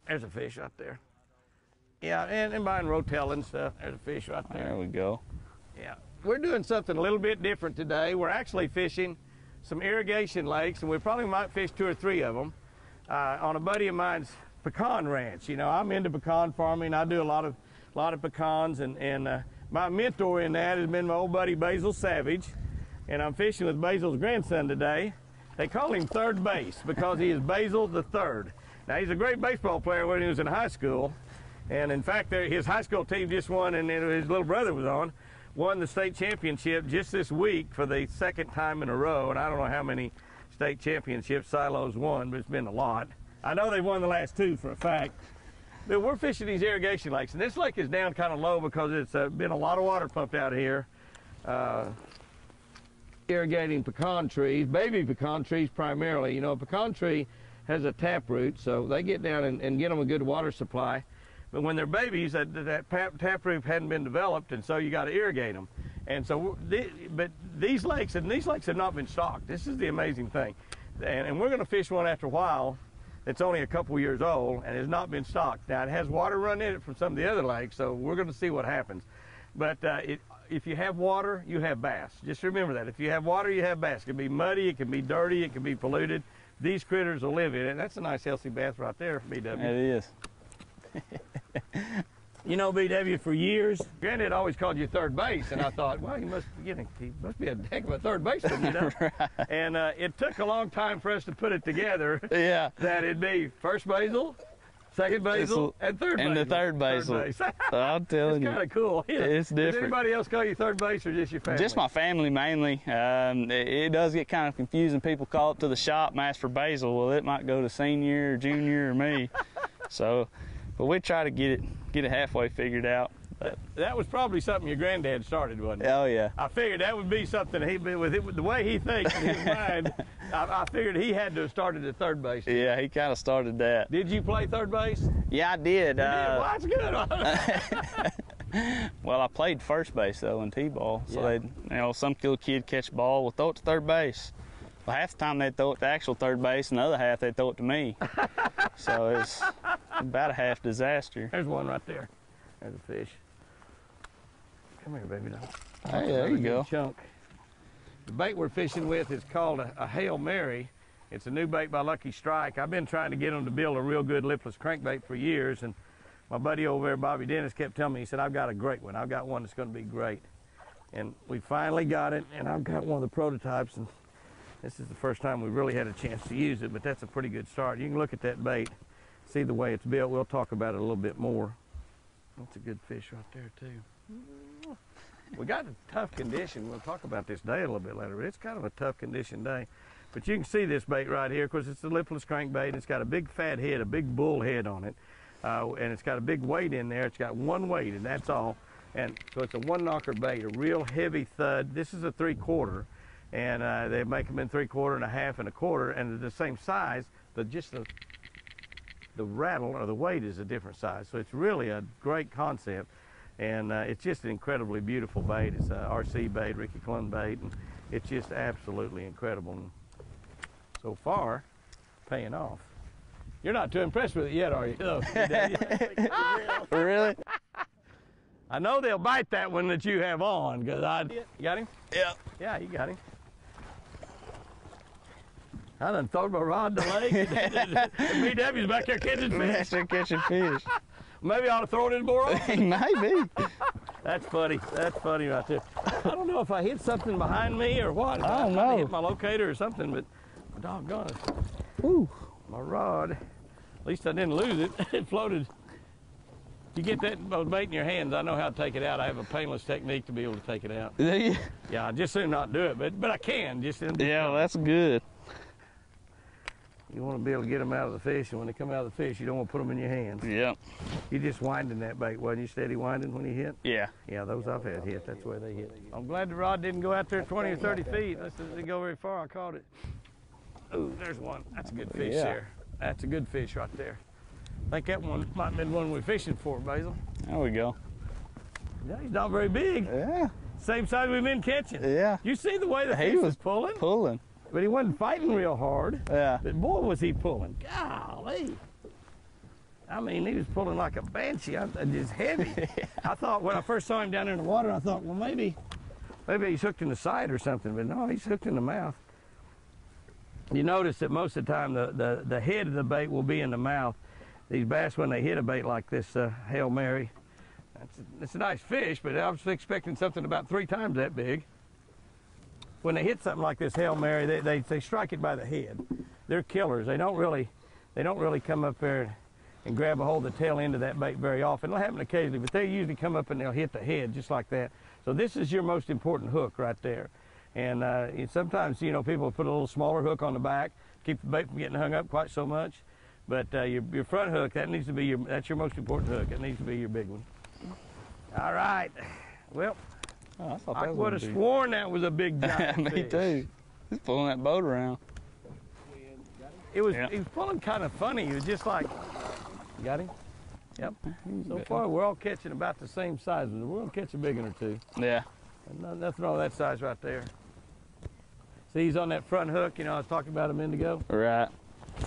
There's a fish right there. Yeah, and buying rotel and stuff. There's a fish right there. There we go. Yeah, we're doing something a little bit different today. We're actually fishing some irrigation lakes, and we probably might fish 2 or 3 of them on a buddy of mine's pecan ranch. You know, I'm into pecan farming. I do a lot of pecans, and my mentor in that has been my old buddy Basil Savage, and I'm fishing with Basil's grandson today. They call him Third Base because he is Basil the Third. Now, he's a great baseball player when he was in high school, and in fact, his high school team just won, and his little brother was won the state championship just this week for the 2nd time in a row, and I don't know how many state championships Silo's won, but it's been a lot. I know they've won the last 2 for a fact. But we're fishing these irrigation lakes, and this lake is down kind of low because it's been a lot of water pumped out here. Irrigating pecan trees, baby pecan trees primarily. You know, a pecan tree has a tap root, so they get down and get them a good water supply. But when they're babies, that tap root hadn't been developed, and so you got to irrigate them. And so, but these lakes have not been stocked. This is the amazing thing. And we're going to fish one after a while. It's only a couple years old and has not been stocked. Now, it has water run in it from some of the other lakes, so we're going to see what happens. But if you have water, you have bass. Just remember that. If you have water, you have bass. It can be muddy, it can be dirty, it can be polluted. These critters will live in it. That's a nice, healthy bass right there, BW. It is. You know, BW, for years, Granddad always called you Third Base, and I thought, well, he must be a heck of a third baseman, you know? Right. And it took a long time for us to put it together. Yeah. That it'd be first Basil, second Basil, and third Basil. And the third Basil. I'm telling you. It's kind of cool. It's different. Does anybody else call you Third Base, or just your family? Just my family, mainly. It does get kind of confusing. People call up to the shop and ask for Basil. Well, it might go to senior or junior or me. So, but we try to get it halfway figured out. That was probably something your granddad started, wasn't it? Oh, yeah. I figured that would be something with the way he thinks in his mind. I figured he had to have started at third base. Yeah, he kind of started that. Did you play third base? Yeah, I did. Well, that's good. Well, I played first base though in t-ball. So yeah. Some little kid catch the ball, will throw it to third base. Well, half the time they'd throw it to actual third base, and the other half they'd throw it to me. So it's about a half disaster. There's one right there. There's a fish. Come here, baby doll. Hey, there you go. Chunk. The bait we're fishing with is called a Hail Mary. It's a new bait by Lucky Strike. I've been trying to get them to build a real good lipless crankbait for years, and my buddy over there, Bobby Dennis, kept telling me, he said, I've got a great one. I've got one that's going to be great. And we finally got it, and I've got one of the prototypes, and this is the first time we've really had a chance to use it, but that's a pretty good start. You can look at that bait, see the way it's built. We'll talk about it a little bit more. That's a good fish right there, too. We got a tough condition. We'll talk about this day a little bit later, but it's kind of a tough condition day. But you can see this bait right here, because it's a lipless crankbait, and it's got a big fat head, a big bull head on it, and it's got a big weight in there. It's got one weight, and that's all. And so it's a one-knocker bait, a real heavy thud. This is a 3/4, and they make them in 3/4 and a half and a quarter, and they're the same size, but just the rattle or the weight is a different size. So it's really a great concept, and it's just an incredibly beautiful bait. It's a RC bait, Ricky Clun bait, and it's just absolutely incredible. And so far, paying off. You're not too impressed with it yet, are you? No. Really? I know they'll bite that one that you have on, because you got him? Yeah. Yeah, you got him. I done thrown my rod in the lake, and BW's back there catching fish. Back there catching fish. Maybe I ought to throw it in more often. Maybe. That's funny. That's funny right there. I don't know if I hit something behind me or what. I don't know. I hit my locator or something, but doggone it. Woo. My rod, at least I didn't lose it. It floated. You get that bait in your hands, I know how to take it out. I have a painless technique to be able to take it out. Do you? Yeah, I just soon not do it, but I can. Yeah, well, that's good. You want to be able to get them out of the fish, and when they come out of the fish, you don't want to put them in your hands. Yeah. You just winding that bait, wasn't you? Steady winding when you hit? Yeah. Yeah, those I've had hit. That's where they hit. I'm glad the rod didn't go out there 20 or 30 feet. Unless it didn't go very far, I caught it. Ooh, there's one. That's a good fish there. That's a good fish right there. I think that one might have been one we're fishing for, Basil. There we go. Yeah, he's not very big. Yeah. Same size we've been catching. Yeah. You see the way the fish was pulling? Pulling. But he wasn't fighting real hard. Yeah. But boy, was he pulling. Golly. I mean, he was pulling like a banshee, just heavy. I thought when I first saw him down there in the water, I thought, well, maybe he's hooked in the side or something, but no, he's hooked in the mouth. You notice that most of the time the head of the bait will be in the mouth. These bass, when they hit a bait like this Hail Mary, it's a nice fish, but I was expecting something about 3 times that big. When they hit something like this Hail Mary, they strike it by the head. They're killers. They don't really come up there and grab a hold of the tail end of that bait very often. It'll happen occasionally, but they usually come up and they'll hit the head just like that. So this is your most important hook right there. And sometimes, you know, people put a little smaller hook on the back, keep the bait from getting hung up quite so much. But your front hook, that's your most important hook. It needs to be your big one. All right. Well, I would have sworn that was a big giant Me fish. too. He's pulling that boat around. He was pulling kind of funny. He was just like, got him? Yep. So far, we're all catching about the same size. We'll catch a big one or two. Yeah. And nothing wrong with that size right there. See, he's on that front hook. You know, I was talking about a minute ago. Right.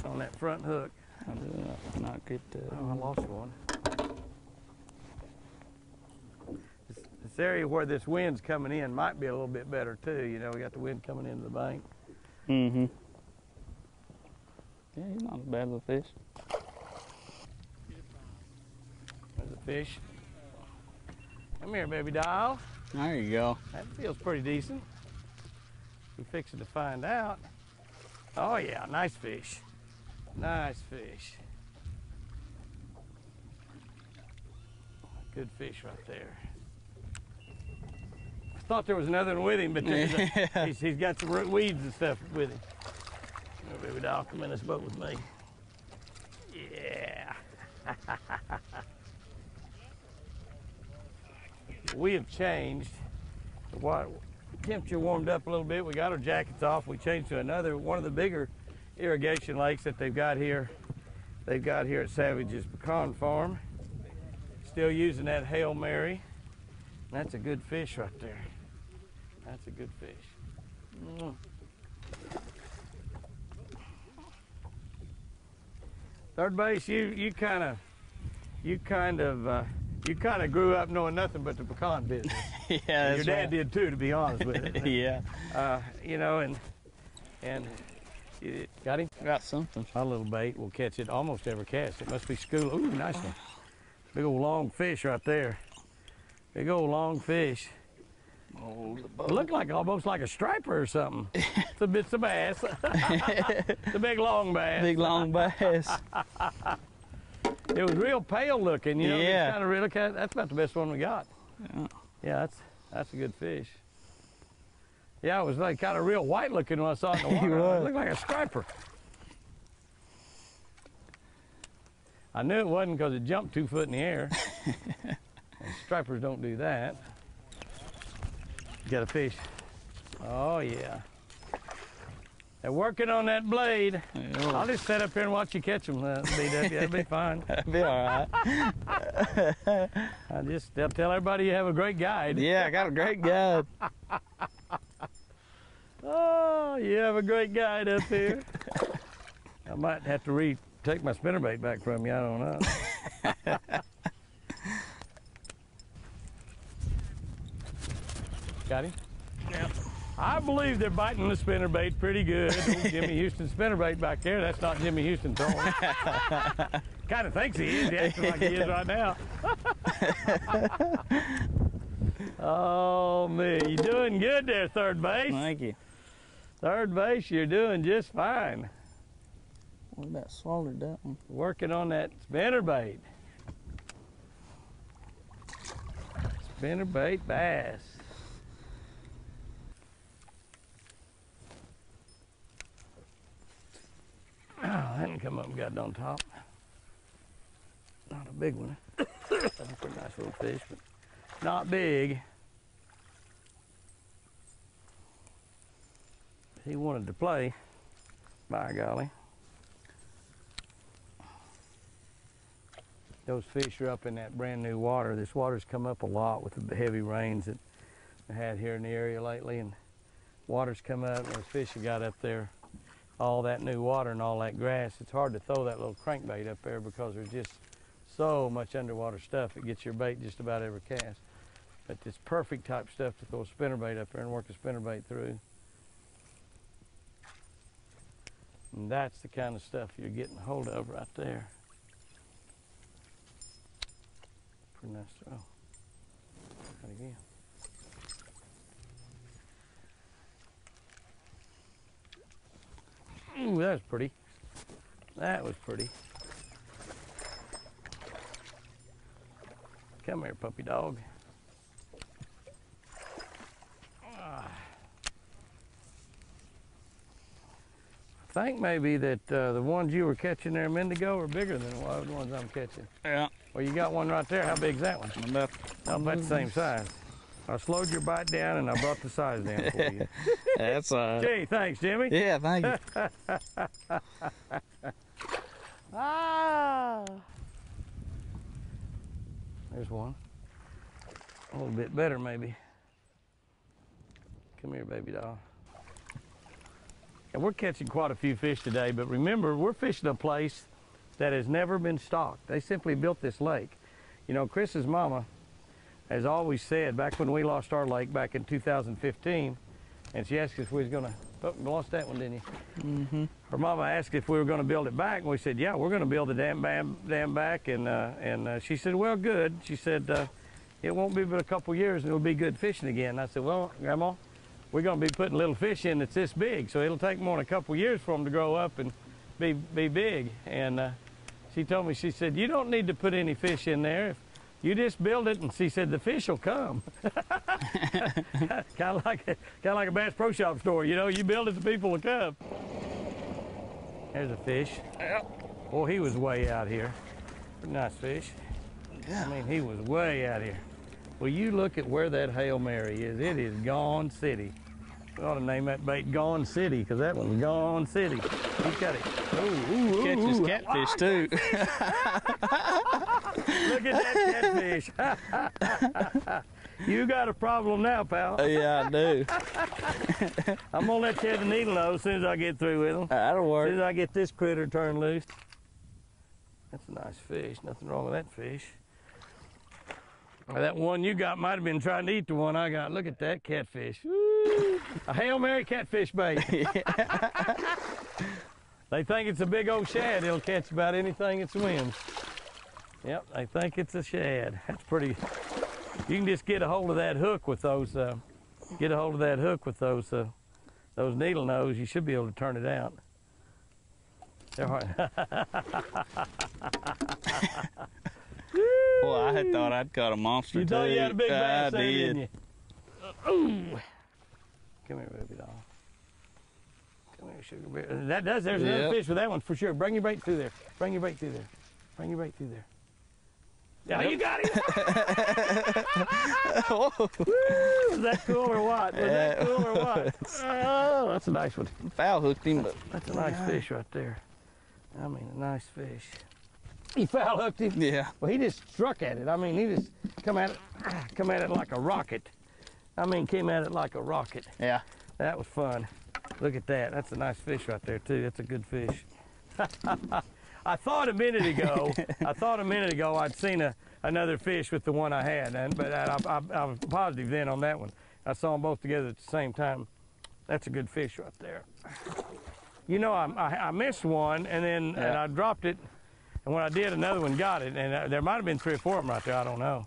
On that front hook. I did not get Oh, I lost one. This area where this wind's coming in might be a little bit better too. You know, we got the wind coming into the bank. Mm-hmm. Yeah, he's not as bad of a fish. There's a fish. Come here, baby doll. There you go. That feels pretty decent. We're fixing to find out. Oh yeah, nice fish. Nice fish. Good fish right there. I thought there was another one with him, but he's got some weeds and stuff with him. Oh, baby doll, come in this boat with me. Yeah. We have changed. The water temperature warmed up a little bit. We got our jackets off. We changed to one of the bigger irrigation lakes that they've got here. They've got here at Savage's Pecan Farm. Still using that Hail Mary. That's a good fish right there. That's a good fish. Third base, you kind of grew up knowing nothing but the pecan business. Yeah, that's your dad did too, to be honest with it. Yeah. You know, and got him. Got something. My little bait will catch it almost every cast. It must be school. Ooh, nice one. Big old long fish right there. Big old long fish. Oh, It looked like almost like a striper or something. It's a bass. It's a big long bass. Big long bass. It was real pale looking, you know. Yeah. Kind of really. That's about the best one we got. Yeah. Yeah, that's a good fish. Yeah, it was like kind of real white looking when I saw it in the water. It looked like a striper. I knew it wasn't because it jumped 2 foot in the air. And stripers don't do that. You got a fish. Oh yeah. They're working on that blade. Yeah. I'll just sit up here and watch you catch them. That'll be fine. That'd be all right. I'll tell everybody you have a great guide. Yeah, I got a great guide. Oh, you have a great guide up here. I might have to retake my spinnerbait back from you. I don't know. Got him? Yep. I believe they're biting the spinnerbait pretty good. Old Jimmy Houston spinnerbait back there. That's not Jimmy Houston throwing. Kind of thinks he is. He acting like he is right now. Oh, me. You're doing good there, third base. Thank you. Third base, you're doing just fine. What about swallowed that one? Working on that spinnerbait. Spinnerbait bass. Oh, that didn't come up and got it on top. Not a big one. That's a pretty nice little fish, but not big. He wanted to play, by golly. Those fish are up in that brand new water. This water's come up a lot with the heavy rains that we had here in the area lately, and water's come up and those fish have got up there. All that new water and all that grass. It's hard to throw that little crankbait up there because there's just so much underwater stuff. It gets your bait just about every cast. But it's perfect type stuff to throw a spinnerbait up there and work a spinnerbait through. And that's the kind of stuff you're getting a hold of right there. Pretty nice throw. Try it again. Ooh, that was pretty. That was pretty. Come here, puppy dog. I think maybe that the ones you were catching there a minute ago are bigger than the ones I'm catching. Yeah. Well, you got one right there. How big's that one? About the same size. I slowed your bite down and I brought the size down for you. That's Gee, thanks, Jimmy. Yeah, thank you. Ah! There's one. A little bit better, maybe. Come here, baby doll. And we're catching quite a few fish today, but remember, we're fishing a place that has never been stocked. They simply built this lake. You know, Chris's mama has always said, back when we lost our lake back in 2015, and she asked us if we was gonna, oh, you lost that one, didn't you? Mm-hmm. Her mama asked if we were gonna build it back, and we said, yeah, we're gonna build the dam back, and she said, well, good. She said, it won't be but a couple years and it'll be good fishing again. And I said, well, Grandma, we're gonna be putting little fish in that's this big, so it'll take more than a couple years for them to grow up and be big. And she told me, she said, you don't need to put any fish in there. If you just build it, and she said, the fish will come. kind of like a Bass Pro Shop store, you know, you build it, the people will come. There's a fish. Yep. Boy, he was way out here. Pretty nice fish. Yeah. I mean, he was way out here. Well, you look at where that Hail Mary is. It is Gone City. We ought to name that bait Gone City, because that one's Gone City. He's got it. Ooh, catches catfish too. Look at that catfish. You got a problem now, pal. Yeah, I do. I'm gonna let you have the needle nose as soon as I get through with them. That'll work. As soon as I get this critter turned loose. That's a nice fish. Nothing wrong with that fish. That one you got might have been trying to eat the one I got. Look at that catfish. Woo! A Hail Mary catfish bait. They think it's a big old shad. It'll catch about anything it swims. Yep, they think it's a shad. That's pretty. You can just get a hold of that hook with those. Get a hold of that hook with those needle nose. You should be able to turn it out. They're hard. Well, I had thought I'd caught a monster. You thought you had a big bass there, didn't you? Ooh. Come here, baby doll. Come here, sugar bear. There's another fish with that one for sure. Bring your bait through there. Bring your bait through there. Bring your bait through there. Yeah, you got him. Woo, was that cool or what? Was that cool or what? Oh, that's a nice one. Foul hooked him, but that's a nice fish right there. I mean, a nice fish. He foul hooked him? Yeah. Well, he just struck at it. I mean, he just come at it like a rocket. I mean, came at it like a rocket. Yeah. That was fun. Look at that. That's a nice fish right there, too. That's a good fish. I thought a minute ago I'd seen another fish with the one I had, but I was positive then on that one. I saw them both together at the same time. That's a good fish right there. You know, I missed one, and then and I dropped it. And when I did, another one got it, and there might have been 3 or 4 of them right there, I don't know.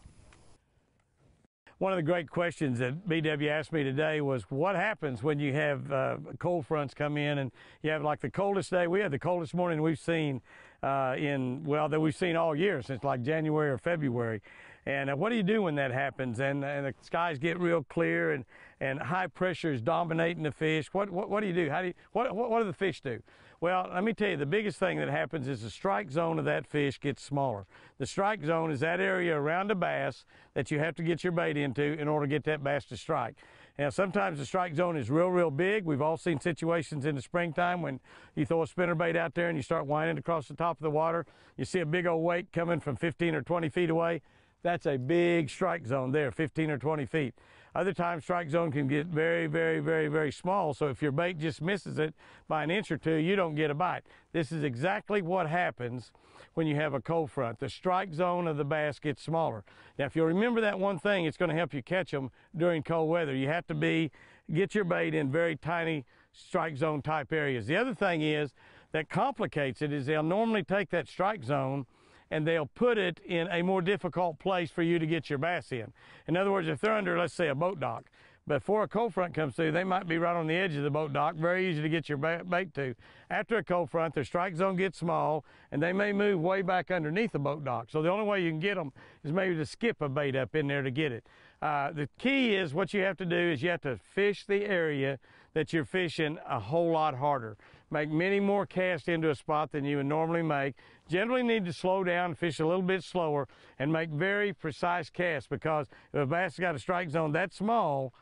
One of the great questions that BW asked me today was, what happens when you have cold fronts come in and you have like the coldest day? We had the coldest morning we've seen that we've seen all year, since like January or February. And what do you do when that happens and the skies get real clear and high pressure is dominating the fish? What do you do? What do the fish do? Well, let me tell you, the biggest thing that happens is the strike zone of that fish gets smaller. The strike zone is that area around the bass that you have to get your bait into in order to get that bass to strike. Now, sometimes the strike zone is real big. We've all seen situations in the springtime when you throw a spinnerbait out there and you start winding across the top of the water. You see a big old wake coming from 15 or 20 feet away. That's a big strike zone there, 15 or 20 feet. Other times strike zone can get very, very, very, very small. So if your bait just misses it by an inch or two, you don't get a bite. This is exactly what happens when you have a cold front. The strike zone of the bass gets smaller. Now, if you remember that one thing, it's going to help you catch them during cold weather. You have to get your bait in very tiny strike zone type areas. The other thing is that complicates it is they'll normally take that strike zone and they'll put it in a more difficult place for you to get your bass in. In other words, if they're under, let's say, a boat dock, before a cold front comes through, they might be right on the edge of the boat dock, very easy to get your bait to. After a cold front, their strike zone gets small, and they may move way back underneath the boat dock. So the only way you can get them is maybe to skip a bait up in there to get it. The key is what you have to do is you have to fish the area that you're fishing a whole lot harder. Make many more casts into a spot than you would normally make. Generally need to slow down, fish a little bit slower, and make very precise casts, because if a bass has got a strike zone that small,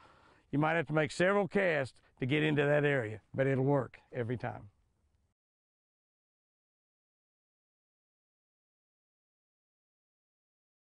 you might have to make several casts to get into that area, but it'll work every time.